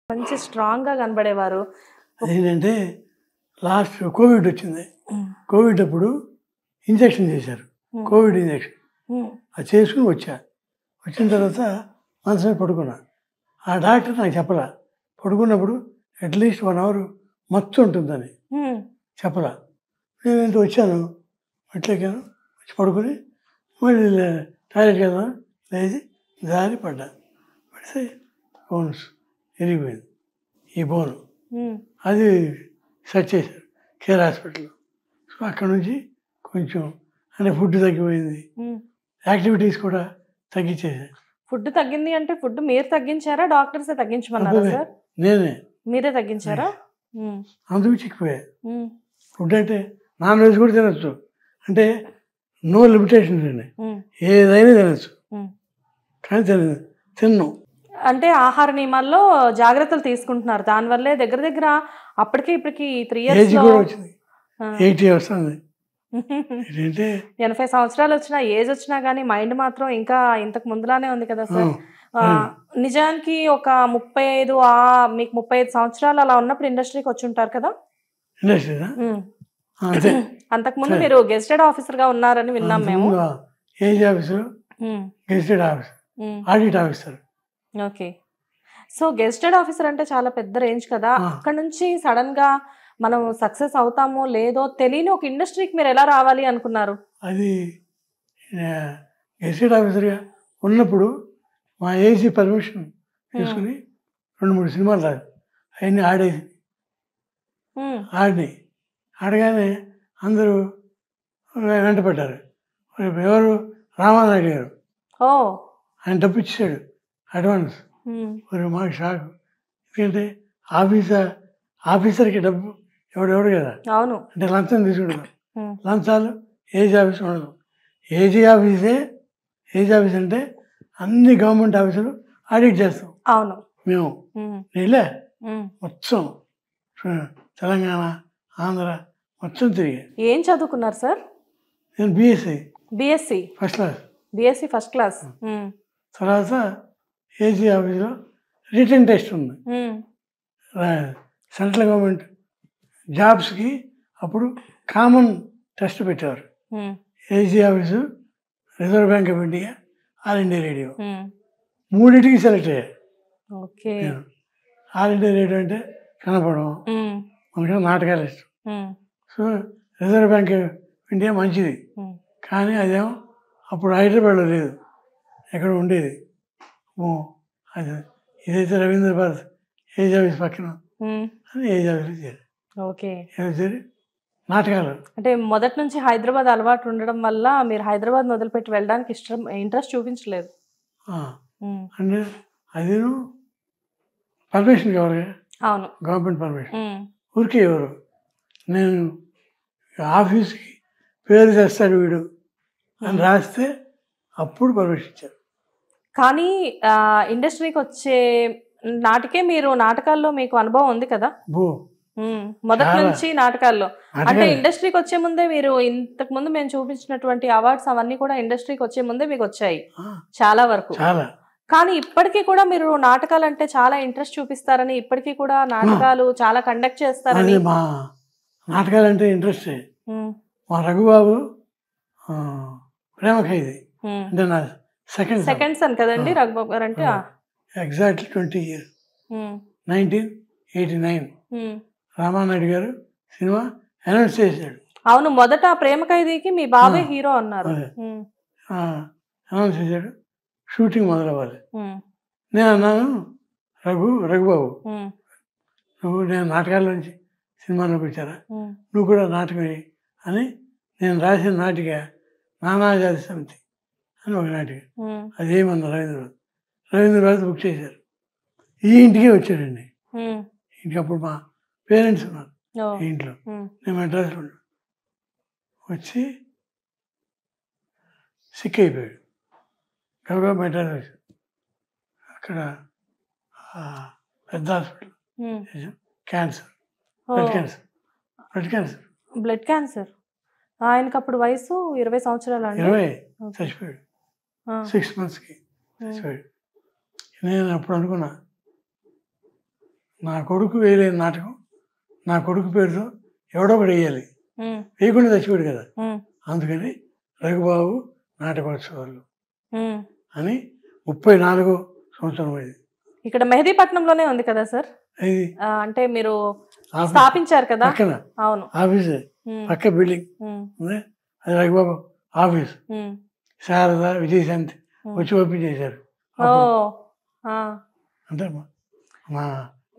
మంచి స్ట్రాంగ్‌గా కనబడేవారు. అదేంటంటే లాస్ట్ కోవిడ్ వచ్చింది. కోవిడ్ అప్పుడు ఇంజెక్షన్ చేశారు. Covid injection. అది చేసుకుని వచ్చా. వచ్చిన తర్వాత మనసు మీద పడుకున్నా. ఆ డాక్టర్ నాకు చెప్పలా. పడుకున్నప్పుడు అట్లీస్ట్ 1 అవర్ మత్తు ఉంటుందని చెప్పలా. నేను వచ్చాను, మెట్లెక్కాను, వచ్చి పడుకుని మళ్ళీ టాయిలెట్కి వెళ్దాం లేచి జారి పడ్డా. పడితే బోన్స్ ఎరిగిపోయింది. ఈ బోను అది సెట్ చేశారు కేర్ హాస్పిటల్లో. సో అక్కడ నుంచి కొంచెం అంటే ఫుడ్ తగ్గిపోయింది, యాక్టివిటీస్ కూడా తగ్గించేసారు. ఫుడ్ తగ్గింది అంటే ఫుడ్ మీరు తగ్గించారా, డాక్టర్సే తగ్గించమన్నారా సార్? నేనే. మీరే తగ్గించారా? అందుకు చిక్కిపోయా. ఫుడ్ అంటే నాన్ వెజ్ కూడా తినచ్చు, అంటే నో లిమిటేషన్స్ అండి, ఏదైనా తినచ్చు, కానీ తిన్ను. అంటే ఆహార నియమాల్లో జాగ్రత్తలు తీసుకుంటున్నారు, దానివల్లే దగ్గర దగ్గర అప్పటికి ఇప్పటికి 3 years ఏజ్ కూడా వచ్చింది, 80 వస్తుంది. ఏంటంటే 80 సంవత్సరాలు వచ్చినా, ఏజ్ వచ్చినా కానీ మైండ్ మాత్రం ఇంకా ఇంతకు ముందులానే ఉంది కదా సార్. నిజానికి ఒక 35 మీకు 35 సంవత్సరాలు అలా ఉన్నప్పుడు ఇండస్ట్రీకి వచ్చి ఉంటారు కదా? ఇండస్ట్రీనా? అంతకుముందు మీరు గెస్టెడ్ ఆఫీసర్ గా ఉన్నారని విన్నాం మేము. Age officer, గెస్టెడ్ officer, audit officer. Okay. So గెస్టెడ్ officer అంటే చాలా పెద్ద రేంజ్ కదా. అక్కడ నుంచి సడన్ గా మనం సక్సెస్ అవుతామో లేదో తెలియని ఒక ఇండస్ట్రీకి మీరు ఎలా రావాలి అనుకున్నారు? అది గెస్టెడ్ ఆఫీసర్గా ఉన్నప్పుడు మా ఏసీ పర్మిషన్ తీసుకుని 2-3 సినిమాలు రాదు అవన్నీ ఆడేసి ఆడగానే అందరూ వెంటపడ్డారు. ఎవరు? రామానాయుడు గారు. ఆయన డబ్బు ఇచ్చాడు అడ్వాన్స్. మాకు షాక్. ఎందుకంటే ఆఫీసర్కి డబ్బు ఎవడెవడు కదా. అవును. అంటే లంచం తీసుకుంటాం. లంచాలు ఏజ్ ఆఫీస్ ఉండదు. ఏజ్ ఆఫీస్ అంటే అన్ని గవర్నమెంట్ ఆఫీసులు ఆడిట్ చేస్తాం. అవును. మేము నేలే మొత్తం తెలంగాణ, ఆంధ్ర మొత్తం తిరిగి. ఏం చదువుకున్నారు సార్? నేను బిఎస్సి ఫస్ట్ క్లాస్. తర్వాత ఏసీ ఆఫీస్లో రిటర్న్ టెస్ట్ ఉంది. సెంట్రల్ గవర్నమెంట్ జాబ్స్కి అప్పుడు కామన్ టెస్ట్ పెట్టేవారు. AC office, reserve bank of India, all India radio, మూడింటికి సెలెక్ట్ అయ్యారు. ఆల్ ఇండియా రేడియో అంటే కనపడడం, మనకి నాటకాలు ఇష్టం. So reserve bank of India మంచిది, కానీ అదేమో అప్పుడు హైదరాబాద్లో లేదు, ఎక్కడ ఉండేది. అది ఇదైతే రవీంద్ర భారత్ ఏజ్ ఆఫీస్ పక్కన అని ఏజ్ ఆఫీస్ చేయాలి. ఓకే. నాటకాలు అంటే మొదటి నుంచి హైదరాబాద్ అలవాటు ఉండడం వల్ల మీరు హైదరాబాద్ మొదలుపెట్టి వెళ్ళడానికి ఇంట్రెస్ట్ చూపించలేదు. అంటే అది పర్మిషన్ కావాలి. అవును, గవర్నమెంట్ పర్మిషన్. ఊరికే ఎవరు నేను ఆఫీస్కి పేరు చేస్తాడు వీడు అని రాస్తే అప్పుడు పర్మిషన్ ఇచ్చారు. కానీ ఇండస్ట్రీకి వచ్చే నాటికే మీరు నాటకాల్లో మీకు అనుభవం ఉంది కదా మొదటి నుంచి నాటకాల్లో. అంటే ఇండస్ట్రీకి వచ్చే ముందే మీరు ఇంతకు ముందు మేము చూపించినటువంటి అవార్డ్స్ అవన్నీ కూడా ఇండస్ట్రీకి వచ్చే ముందే మీకు వచ్చాయి చాలా వరకు. కానీ ఇప్పటికీ కూడా మీరు నాటకాలు అంటే చాలా ఇంట్రెస్ట్ చూపిస్తారని, ఇప్పటికీ కూడా నాటకాలు చాలా కండక్ట్ చేస్తారని. మా నాటకాలు అంటే ఇంట్రెస్ట్. మా రఘుబాబు ప్రేమ ఖైదీ అంటే నా సెకండ్ సన్ కదండి రఘుబాబు గారు అంటే. ఎగ్జాక్ట్లీ 20 years, 1989 రామానాయుడు గారు సినిమా అనౌన్స్ చేశాడు. అవును, మొదట ప్రేమ ఖైదీకి మీ బాబే హీరో అన్నారు. అనౌన్స్ చేశాడు, షూటింగ్ మొదలవ్వాలి. నేను అన్నాను, రఘుబాబు నువ్వు నేను నాటకాల్లోంచి సినిమాలోకి వచ్చారా, నువ్వు కూడా నాటకం అని నేను రాసిన నాటిక నానాజాతి సమితి అని ఒక నాటిక. అదేమన్నా రవీంద్రబాద్ బుక్ చేశారు. ఈ ఇంటికే వచ్చాడండి. ఇంటికి అప్పుడు మా పేరెంట్స్ ఉన్నారు ఇంట్లో, నేను మెడ్రాస్లో ఉన్నాను. వచ్చి సిక్ అయిపోయాడు. గబగబా మెడ్రాస్ వచ్చాడు. అక్కడ పెద్ద హాస్పిటల్ క్యాన్సర్, బ్లడ్ క్యాన్సర్. ఆయనకు అప్పుడు వయసు 20 సంవత్సరాలు అండి. 20 చచ్చిపోయాడు. 6 monthsకి చచ్చిపోయాడు. నేను అప్పుడు అనుకున్నా నా కొడుకు వేయలేని నాటకం నా కొడుకు పేరుతో ఎవడో ఒకటి వేయాలి, వేయకుండా చచ్చిపోయాడు కదా, అందుకని రఘుబాబు నాటకోత్సవాలు అని 34వ సంవత్సరం అయింది. ఇక్కడ మెహదీపట్నంలోనే ఉంది కదా సార్, ఇది అంటే మీరు స్థాపించారు కదా? పక్కన అవును, ఆఫీసే, పక్క బిల్డింగ్ ఉంది, అది రఘుబాబు ఆఫీస్. శారద విజయశాంతి వచ్చి ఓపెన్ చేశారు. అంటే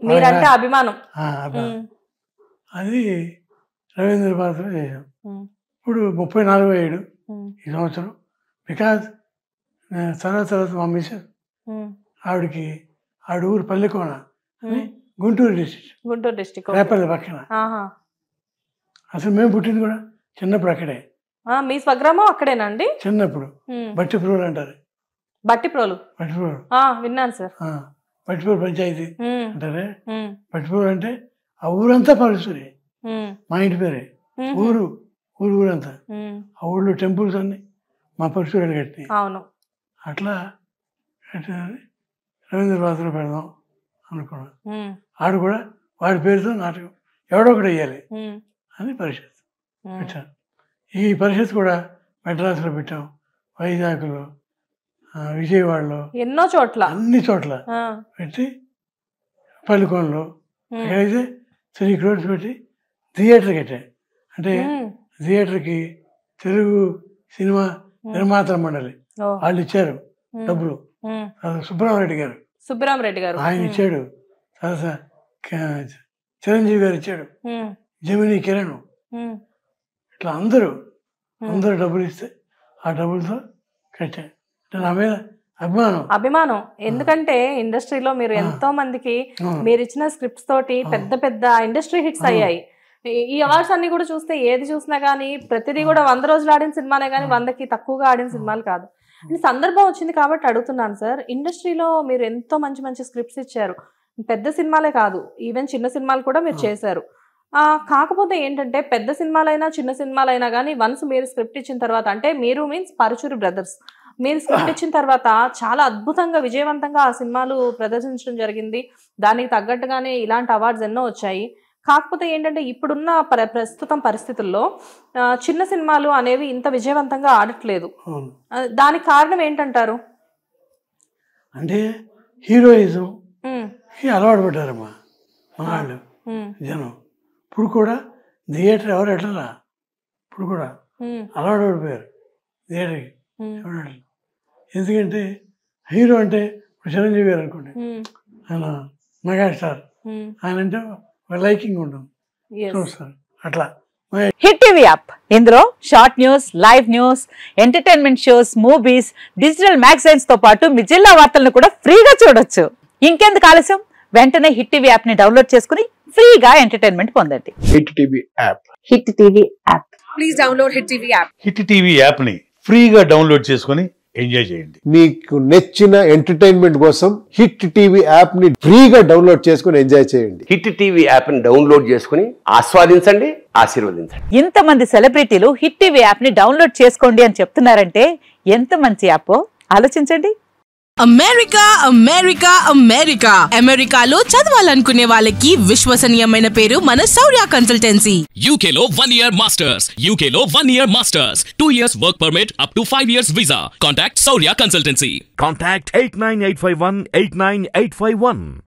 మీరంటే అభిమానం. అది రవీంద్ర భారతిలో చేశాం. ఇప్పుడు 34వ ఏడు ఈ సంవత్సరం. బికాజ్ తర్వాత మా మిస్సెస్ ఆవిడ ఊరు పల్లెకోన అని గుంటూరు డిస్ట్రిక్ట్ రేపల్లి పక్కన. అసలు మేము పుట్టింది కూడా చిన్నప్పుడు అక్కడే. మీ స్వగ్రామం అక్కడేనండి? చిన్నప్పుడు బట్టిప్రోలు అంటారు. బట్టిప్రోలు విన్నాను సార్. బట్టిప్రోలు పంచాయతీ అంటారే. బట్టిప్రోలు అంటే ఆ ఊరంతా పరమేశ్వరి, మా ఇంటి పేరే. ఊరంతా ఆ ఊళ్ళో టెంపుల్స్ అన్ని మా పరమేశ్వరుడు కట్టినాయి. అవును. అట్లా రవీంద్ర భారతిలో పెడదాం అనుకున్నాం. ఆడు కూడా వాడి పేరుతో నాటకం ఎవడో ఒకటి వేయాలి అని పరిషత్ పెట్టాను. ఈ పరిషత్ కూడా మెడ్రాస్లో పెట్టాం, వైజాగ్లో, విజయవాడలో, ఎన్నో చోట్ల, అన్ని చోట్ల పెట్టి, పల్లికోనలో ఎక్కడైతే 3 crores పెట్టి థియేటర్ కట్టా. అంటే థియేటర్కి తెలుగు సినిమా నిర్మాతల మండలి వాళ్ళు ఇచ్చారు డబ్బులు. సుబ్బరామరెడ్డి గారు ఆయన ఇచ్చాడు, తర్వాత చిరంజీవి గారు ఇచ్చాడు, జమినీ కిరణ్, ఇట్లా అందరూ డబ్బులు ఇస్తే ఆ డబ్బులతో కట్టాను. నా మీద అభిమానం. ఎందుకంటే ఇండస్ట్రీలో మీరు ఎంతో మందికి మీరు ఇచ్చిన స్క్రిప్ట్స్ తోటి పెద్ద పెద్ద ఇండస్ట్రీ హిట్స్ అయ్యాయి. ఈ అవార్డ్స్ అన్ని కూడా చూస్తే ఏది చూసినా గానీ ప్రతిదీ కూడా 100 రోజులు ఆడిన సినిమానే గానీ 100కి తక్కువగా ఆడిన సినిమాలు కాదు. సందర్భం వచ్చింది కాబట్టి అడుగుతున్నాను సార్. ఇండస్ట్రీలో మీరు ఎంతో మంచి మంచి స్క్రిప్ట్స్ ఇచ్చారు, పెద్ద సినిమాలే కాదు, ఈవెన్ చిన్న సినిమాలు కూడా మీరు చేశారు. కాకపోతే ఏంటంటే పెద్ద సినిమాలైనా చిన్న సినిమాలైనా కానీ వన్స్ మీరు స్క్రిప్ట్ ఇచ్చిన తర్వాత, అంటే మీరు మీన్స్ పరుచూరి బ్రదర్స్, మీరు స్క్రిప్ట్ ఇచ్చిన తర్వాత చాలా అద్భుతంగా విజయవంతంగా ఆ సినిమాలు ప్రదర్శించడం జరిగింది. దానికి తగ్గట్టుగానే ఇలాంటి అవార్డ్స్ ఎన్నో వచ్చాయి. కాకపోతే ఏంటంటే ఇప్పుడున్న ప్రస్తుతం పరిస్థితుల్లో చిన్న సినిమాలు అనేవి ఇంత విజయవంతంగా ఆడట్లేదు. దానికి కారణం ఏంటంటారు? అంటే హీరోయిజం అలవాటు పడ్డారమ్మా మన వాళ్ళు జనం. ఇప్పుడు కూడా థియేటర్ ఎవరు ఎట్లా, ఇప్పుడు కూడా అలవాటు పడిపోయారు థియేటర్కి. ఎందుకంటే హీరో అంటే ఇప్పుడు చిరంజీవి గారు అనుకోండి, ఆయన మెగాస్టార్, ఆయన అంటే లైకింగ్ ఉంటుంది, చూస్తారు అట్లా. హిట్ టీవీ యాప్, ఇందులో short news, live news, entertainment shows, movies, digital magazines తో పాటు మీ జిల్లా వార్తలను కూడా ఫ్రీగా చూడొచ్చు. ఇంకెందుకు ఆలస్యం, వెంటనే హిట్ టీవీ యాప్ ని డౌన్లోడ్ చేసుకుని ఫ్రీగా ఎంటర్టైన్మెంట్ పొందండి. Hit TV app, hit TV app, please download hit TV app. Hit TV app ని ఫ్రీగా డౌన్లోడ్ చేసుకుని ఎంజాయ్ చేయండి. మీకు నచ్చిన ఎంటర్టైన్మెంట్ కోసం హిట్ టీవీ యాప్ ని ఫ్రీగా డౌన్లోడ్ చేసుకుని ఎంజాయ్ చేయండి. హిట్ టీవీ యాప్ ని డౌన్లోడ్ చేసుకుని ఆస్వాదించండి, ఆశీర్వదించండి. ఇంతమంది సెలబ్రిటీలు హిట్ టీవీ యాప్ ని డౌన్లోడ్ చేసుకోండి అని చెప్తున్నారంటే ఎంత మంచి యాప్ ఆలోచించండి. అమెరికా అమెరికా అమెరికా అమెరికాలో చదవాలనుకునే వాళ్ళకి విశ్వసనీయమైన పేరు మన శౌర్య కన్సల్టెన్సీ. UK లో 1 year masters, UK లో 1 year masters, 2 years work permit up to 5 years visa. Contact Shaurya Consultancy. Contact 89851 89851.